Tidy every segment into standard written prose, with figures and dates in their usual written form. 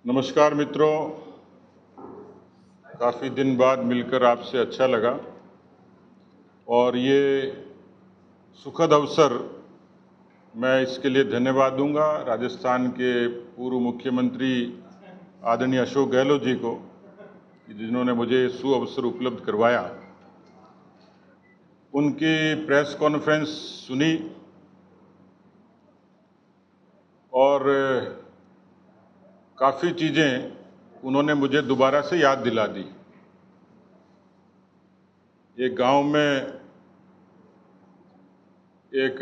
नमस्कार मित्रों, काफ़ी दिन बाद मिलकर आपसे अच्छा लगा और ये सुखद अवसर मैं इसके लिए धन्यवाद दूंगा राजस्थान के पूर्व मुख्यमंत्री आदरणीय अशोक गहलोत जी को, जिन्होंने मुझे सुअवसर उपलब्ध करवाया। उनकी प्रेस कॉन्फ्रेंस सुनी और काफ़ी चीज़ें उन्होंने मुझे दोबारा से याद दिला दी। एक गांव में एक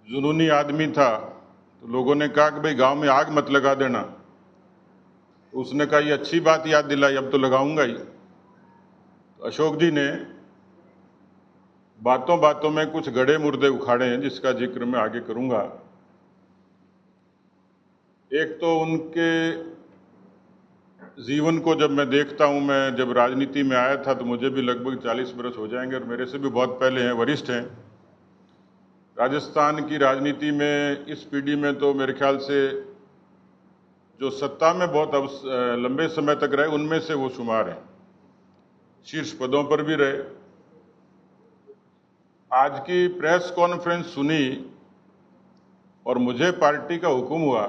जुनूनी आदमी था, तो लोगों ने कहा कि भाई गांव में आग मत लगा देना। तो उसने कहा ये अच्छी बात याद दिलाई, अब तो लगाऊंगा ही। तो अशोक जी ने बातों बातों में कुछ गड़े मुर्दे उखाड़े हैं, जिसका जिक्र मैं आगे करूंगा। एक तो उनके जीवन को जब मैं देखता हूं, मैं जब राजनीति में आया था तो मुझे भी लगभग 40 वर्ष हो जाएंगे और मेरे से भी बहुत पहले हैं, वरिष्ठ हैं। राजस्थान की राजनीति में इस पीढ़ी में तो मेरे ख्याल से जो सत्ता में बहुत लंबे समय तक रहे, उनमें से वो शुमार हैं, शीर्ष पदों पर भी रहे। आज की प्रेस कॉन्फ्रेंस सुनी और मुझे पार्टी का हुक्म हुआ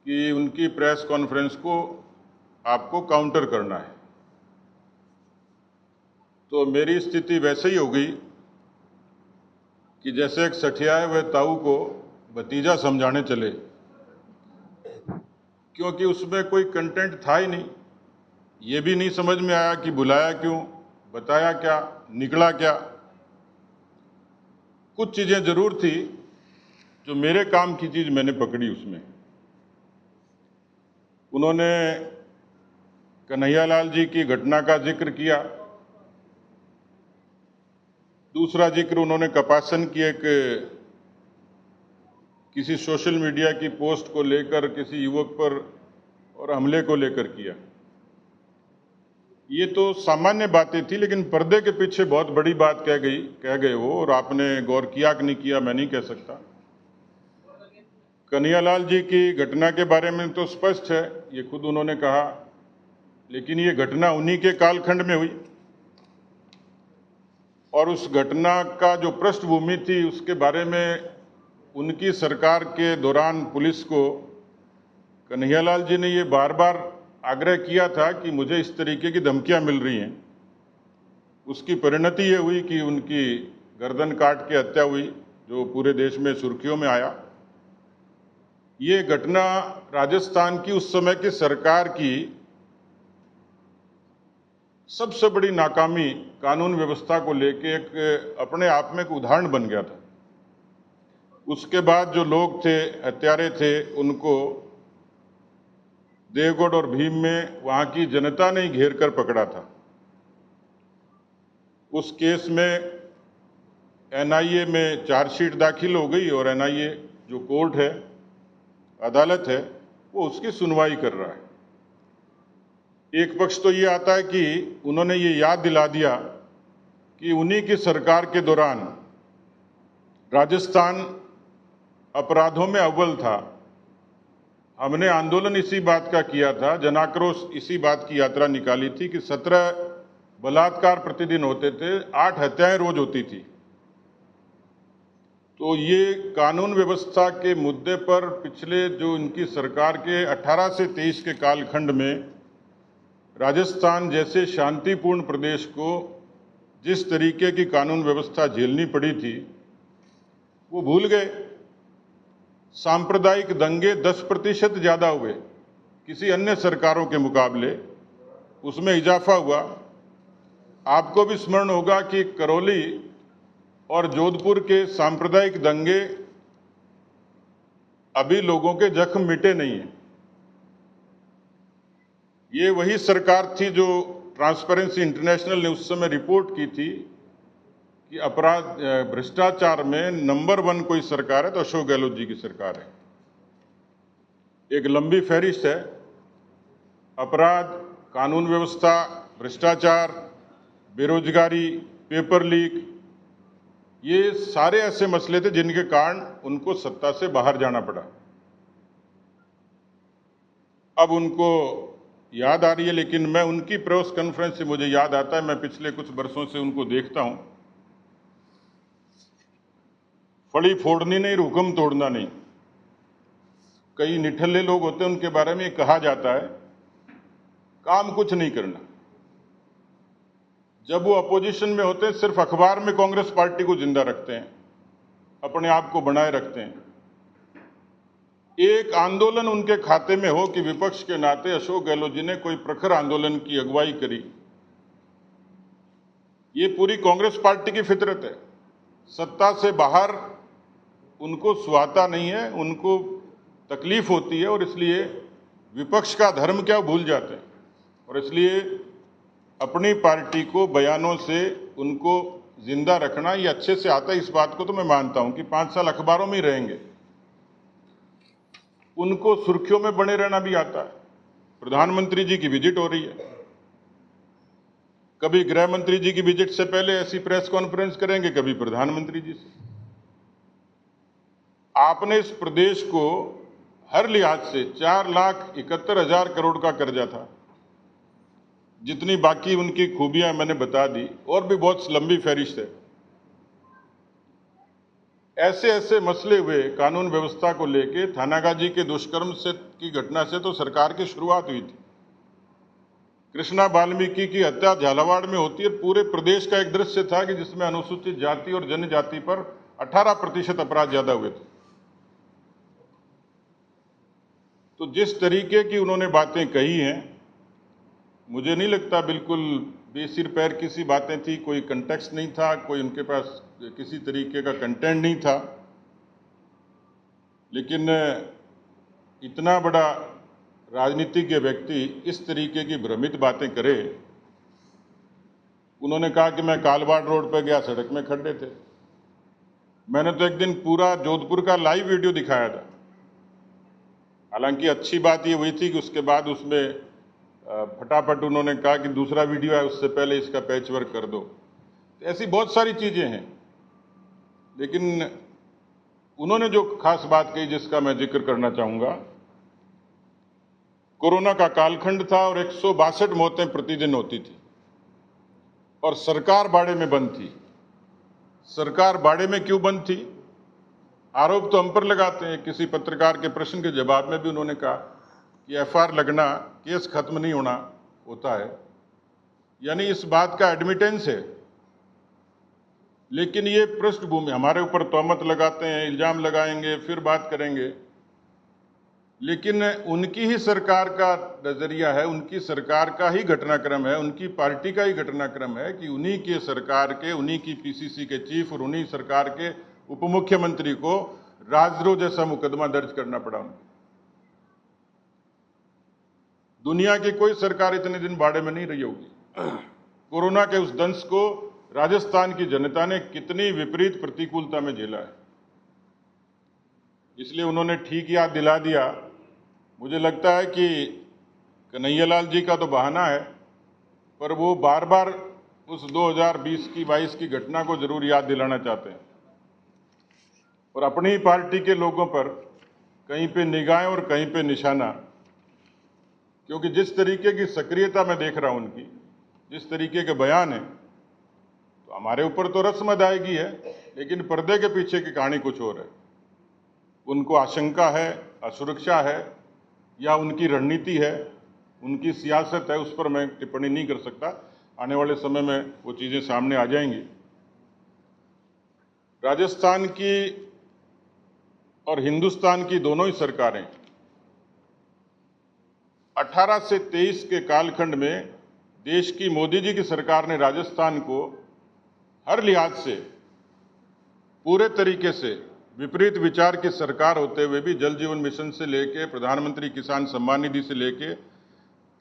कि उनकी प्रेस कॉन्फ्रेंस को आपको काउंटर करना है। तो मेरी स्थिति वैसे ही हो गई कि जैसे एक सठियाए हुए ताऊ को भतीजा समझाने चले, क्योंकि उसमें कोई कंटेंट था ही नहीं। ये भी नहीं समझ में आया कि बुलाया क्यों, बताया क्या, निकला क्या। कुछ चीज़ें जरूर थी जो मेरे काम की चीज़ मैंने पकड़ी उसमें। उन्होंने कन्हैयालाल जी की घटना का जिक्र किया। दूसरा जिक्र उन्होंने कपासन की एक किसी सोशल मीडिया की पोस्ट को लेकर किसी युवक पर और हमले को लेकर किया। ये तो सामान्य बातें थी, लेकिन पर्दे के पीछे बहुत बड़ी बात कह गए वो, और आपने गौर किया कि नहीं किया मैं नहीं कह सकता। कन्हैयालाल जी की घटना के बारे में तो स्पष्ट है, ये खुद उन्होंने कहा, लेकिन ये घटना उन्हीं के कालखंड में हुई और उस घटना का जो पृष्ठभूमि थी उसके बारे में उनकी सरकार के दौरान पुलिस को कन्हैयालाल जी ने ये बार बार आग्रह किया था कि मुझे इस तरीके की धमकियां मिल रही हैं। उसकी परिणति ये हुई कि उनकी गर्दन काट के हत्या हुई, जो पूरे देश में सुर्खियों में आया। ये घटना राजस्थान की उस समय की सरकार की सबसे बड़ी नाकामी कानून व्यवस्था को लेके एक अपने आप में एक उदाहरण बन गया था। उसके बाद जो लोग थे, हत्यारे थे, उनको देवगढ़ और भीम में वहां की जनता ने घेर कर पकड़ा था। उस केस में एनआईए में चार्जशीट दाखिल हो गई और एनआईए जो कोर्ट है, अदालत है, वो उसकी सुनवाई कर रहा है। एक पक्ष तो ये आता है कि उन्होंने ये याद दिला दिया कि उन्हीं की सरकार के दौरान राजस्थान अपराधों में अव्वल था। हमने आंदोलन इसी बात का किया था, जनाक्रोश इसी बात की यात्रा निकाली थी कि 17 बलात्कार प्रतिदिन होते थे, 8 हत्याएं रोज होती थी। तो ये कानून व्यवस्था के मुद्दे पर पिछले जो इनकी सरकार के 18 से 23 के कालखंड में राजस्थान जैसे शांतिपूर्ण प्रदेश को जिस तरीके की कानून व्यवस्था झेलनी पड़ी थी, वो भूल गए। सांप्रदायिक दंगे 10% ज़्यादा हुए किसी अन्य सरकारों के मुकाबले, उसमें इजाफा हुआ। आपको भी स्मरण होगा कि करौली और जोधपुर के सांप्रदायिक दंगे अभी लोगों के जख्म मिटे नहीं हैं। ये वही सरकार थी जो ट्रांसपेरेंसी इंटरनेशनल ने उस समय रिपोर्ट की थी कि अपराध भ्रष्टाचार में नंबर 1 कोई सरकार है तो अशोक गहलोत जी की सरकार है। एक लंबी फहरिस्त है, अपराध, कानून व्यवस्था, भ्रष्टाचार, बेरोजगारी, पेपर लीक, ये सारे ऐसे मसले थे जिनके कारण उनको सत्ता से बाहर जाना पड़ा। अब उनको याद आ रही है, लेकिन मैं उनकी प्रेस कॉन्फ्रेंस से मुझे याद आता है, मैं पिछले कुछ वर्षों से उनको देखता हूं। फड़ी फोड़नी नहीं, हुक्म तोड़ना नहीं। कई निठल्ले लोग होते हैं, उनके बारे में कहा जाता है काम कुछ नहीं करना। जब वो अपोजिशन में होते हैं, सिर्फ अखबार में कांग्रेस पार्टी को जिंदा रखते हैं, अपने आप को बनाए रखते हैं। एक आंदोलन उनके खाते में हो कि विपक्ष के नाते अशोक गहलोत जी ने कोई प्रखर आंदोलन की अगुवाई करी, ये पूरी कांग्रेस पार्टी की फितरत है। सत्ता से बाहर उनको सुहाता नहीं है, उनको तकलीफ होती है, और इसलिए विपक्ष का धर्म क्या भूल जाते हैं, और इसलिए अपनी पार्टी को बयानों से उनको जिंदा रखना ये अच्छे से आता है। इस बात को तो मैं मानता हूं कि 5 साल अखबारों में ही रहेंगे, उनको सुर्खियों में बने रहना भी आता है। प्रधानमंत्री जी की विजिट हो रही है, कभी गृह मंत्री जी की विजिट से पहले ऐसी प्रेस कॉन्फ्रेंस करेंगे, कभी प्रधानमंत्री जी से। आपने इस प्रदेश को हर लिहाज से 4,71,000 करोड़ का कर्जा था, जितनी बाकी उनकी खूबियां मैंने बता दी, और भी बहुत लंबी फहरिस्त है। ऐसे ऐसे मसले हुए कानून व्यवस्था को लेके, थानागाजी के दुष्कर्म से की घटना से तो सरकार की शुरुआत हुई थी। कृष्णा वाल्मीकि की हत्या झालावाड़ में होती है, पूरे प्रदेश का एक दृश्य था कि जिसमें अनुसूचित जाति और जनजाति पर 18% अपराध ज्यादा हुए थे। तो जिस तरीके की उन्होंने बातें कही हैं, मुझे नहीं लगता बिल्कुल बेसिर पैर की सी बातें थी, कोई कंटेक्स्ट नहीं था, कोई उनके पास किसी तरीके का कंटेंट नहीं था। लेकिन इतना बड़ा राजनीतिज्ञ व्यक्ति इस तरीके की भ्रमित बातें करे। उन्होंने कहा कि मैं कालवाड़ रोड पर गया, सड़क में खड्डे थे। मैंने तो एक दिन पूरा जोधपुर का लाइव वीडियो दिखाया था। हालांकि अच्छी बात ये हुई थी कि उसके बाद उसमें फटाफट उन्होंने कहा कि दूसरा वीडियो है, उससे पहले इसका पैचवर्क कर दो। तो ऐसी बहुत सारी चीजें हैं, लेकिन उन्होंने जो खास बात कही जिसका मैं जिक्र करना चाहूंगा, कोरोना का कालखंड था और 162 मौतें प्रतिदिन होती थी, और सरकार बाड़े में बंद थी। सरकार बाड़े में क्यों बंद थी? आरोप तो हम पर लगाते हैं। किसी पत्रकार के प्रश्न के जवाब में भी उन्होंने कहा कि एफआईआर लगना, केस खत्म नहीं होना होता है, यानी इस बात का एडमिटेंस है। लेकिन ये पृष्ठभूमि, हमारे ऊपर तोहमत लगाते हैं, इल्जाम लगाएंगे, फिर बात करेंगे, लेकिन उनकी ही सरकार का नजरिया है, उनकी सरकार का ही घटनाक्रम है, उनकी पार्टी का ही घटनाक्रम है कि उन्हीं के सरकार के, उन्हीं की पीसीसी के चीफ और उन्हीं सरकार के उप मुख्यमंत्री को राजद्रोह जैसा मुकदमा दर्ज करना पड़ा। उनको दुनिया की कोई सरकार इतने दिन बाड़े में नहीं रही होगी। कोरोना के उस दंश को राजस्थान की जनता ने कितनी विपरीत प्रतिकूलता में झेला है, इसलिए उन्होंने ठीक याद दिला दिया। मुझे लगता है कि कन्हैयालाल जी का तो बहाना है, पर वो बार बार उस 2020 की 22 की घटना को जरूर याद दिलाना चाहते हैं, और अपनी ही पार्टी के लोगों पर कहीं पे निगाहें और कहीं पे निशाना। क्योंकि जिस तरीके की सक्रियता मैं देख रहा हूं उनकी, जिस तरीके के बयान है, तो हमारे ऊपर तो रस्म अदायगी है, लेकिन पर्दे के पीछे की कहानी कुछ और है। उनको आशंका है, असुरक्षा है, या उनकी रणनीति है, उनकी सियासत है, उस पर मैं टिप्पणी नहीं कर सकता। आने वाले समय में वो चीजें सामने आ जाएंगी। राजस्थान की और हिंदुस्तान की दोनों ही सरकारें 18 से 23 के कालखंड में देश की मोदी जी की सरकार ने राजस्थान को हर लिहाज से पूरे तरीके से, विपरीत विचार की सरकार होते हुए भी, जल जीवन मिशन से लेके, प्रधानमंत्री किसान सम्मान निधि से लेके,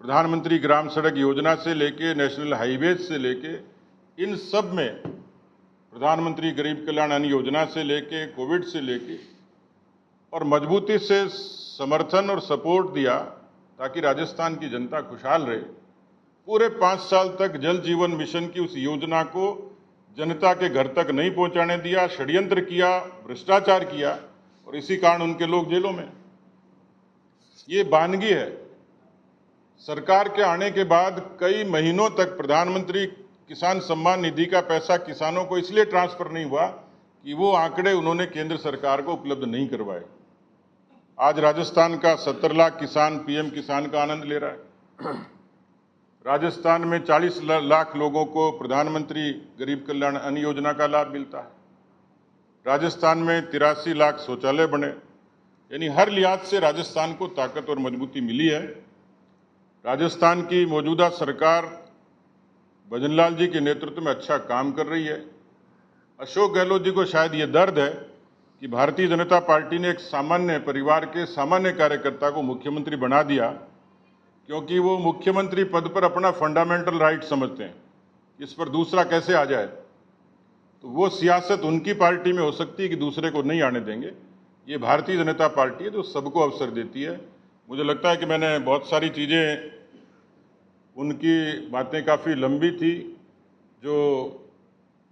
प्रधानमंत्री ग्राम सड़क योजना से लेके, नेशनल हाईवेज से लेके, इन सब में, प्रधानमंत्री गरीब कल्याण अन्न योजना से लेके, कोविड से लेके, और मजबूती से समर्थन और सपोर्ट दिया ताकि राजस्थान की जनता खुशहाल रहे। पूरे 5 साल तक जल जीवन मिशन की उस योजना को जनता के घर तक नहीं पहुंचाने दिया, षड्यंत्र किया, भ्रष्टाचार किया, और इसी कारण उनके लोग जेलों में। ये वानगी है, सरकार के आने के बाद कई महीनों तक प्रधानमंत्री किसान सम्मान निधि का पैसा किसानों को इसलिए ट्रांसफर नहीं हुआ कि वो आंकड़े उन्होंने केंद्र सरकार को उपलब्ध नहीं करवाए। आज राजस्थान का 70 लाख किसान पीएम किसान का आनंद ले रहा है। राजस्थान में 40 लाख लोगों को प्रधानमंत्री गरीब कल्याण अन्न योजना का लाभ मिलता है। राजस्थान में 83 लाख शौचालय बने, यानी हर लिहाज से राजस्थान को ताकत और मजबूती मिली है। राजस्थान की मौजूदा सरकार भजनलाल जी के नेतृत्व में अच्छा काम कर रही है। अशोक गहलोत जी को शायद ये दर्द है कि भारतीय जनता पार्टी ने एक सामान्य परिवार के सामान्य कार्यकर्ता को मुख्यमंत्री बना दिया, क्योंकि वो मुख्यमंत्री पद पर अपना फंडामेंटल राइट समझते हैं, इस पर दूसरा कैसे आ जाए। तो वो सियासत उनकी पार्टी में हो सकती है कि दूसरे को नहीं आने देंगे। ये भारतीय जनता पार्टी है जो सबको अवसर देती है। मुझे लगता है कि मैंने बहुत सारी चीज़ें, उनकी बातें काफ़ी लंबी थी, जो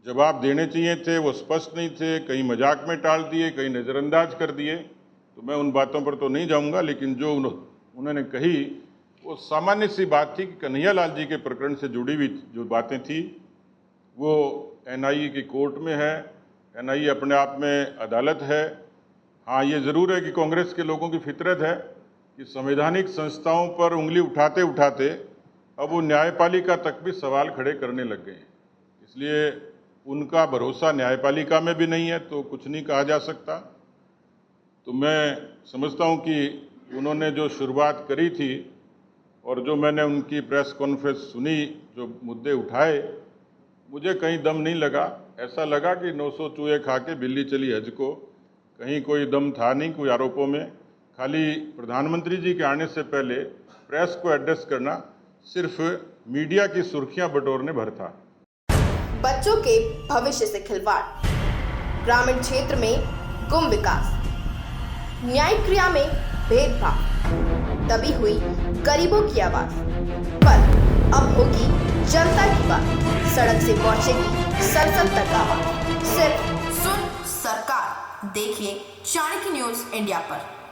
जवाब देने चाहिए थे वो स्पष्ट नहीं थे, कहीं मजाक में टाल दिए, कहीं नज़रअंदाज कर दिए। तो मैं उन बातों पर तो नहीं जाऊंगा, लेकिन जो उन्होंने कही वो सामान्य सी बात थी कि कन्हैयालाल जी के प्रकरण से जुड़ी हुई जो बातें थी वो एनआईए की कोर्ट में है। एनआईए अपने आप में अदालत है। हाँ, ये ज़रूर है कि कांग्रेस के लोगों की फितरत है कि संवैधानिक संस्थाओं पर उंगली उठाते उठाते अब वो न्यायपालिका तक भी सवाल खड़े करने लग गए हैं। इसलिए उनका भरोसा न्यायपालिका में भी नहीं है तो कुछ नहीं कहा जा सकता। तो मैं समझता हूँ कि उन्होंने जो शुरुआत करी थी और जो मैंने उनकी प्रेस कॉन्फ्रेंस सुनी, जो मुद्दे उठाए, मुझे कहीं दम नहीं लगा। ऐसा लगा कि 900 चूहे खा के बिल्ली चली हज को। कहीं कोई दम था नहीं कोई आरोपों में। खाली प्रधानमंत्री जी के आने से पहले प्रेस को एड्रेस करना सिर्फ मीडिया की सुर्खियां बटोरने भर था। बच्चों के भविष्य से खिलवाड़, ग्रामीण क्षेत्र में गुम विकास, न्यायिक क्रिया में भेदभाव, दबी हुई गरीबों की आवाज। पर अब होगी जनता की बात, सड़क से पहुंचेगी संसद तक आवाज। सिर्फ सुन सरकार, देखिए चाणक्य न्यूज इंडिया पर।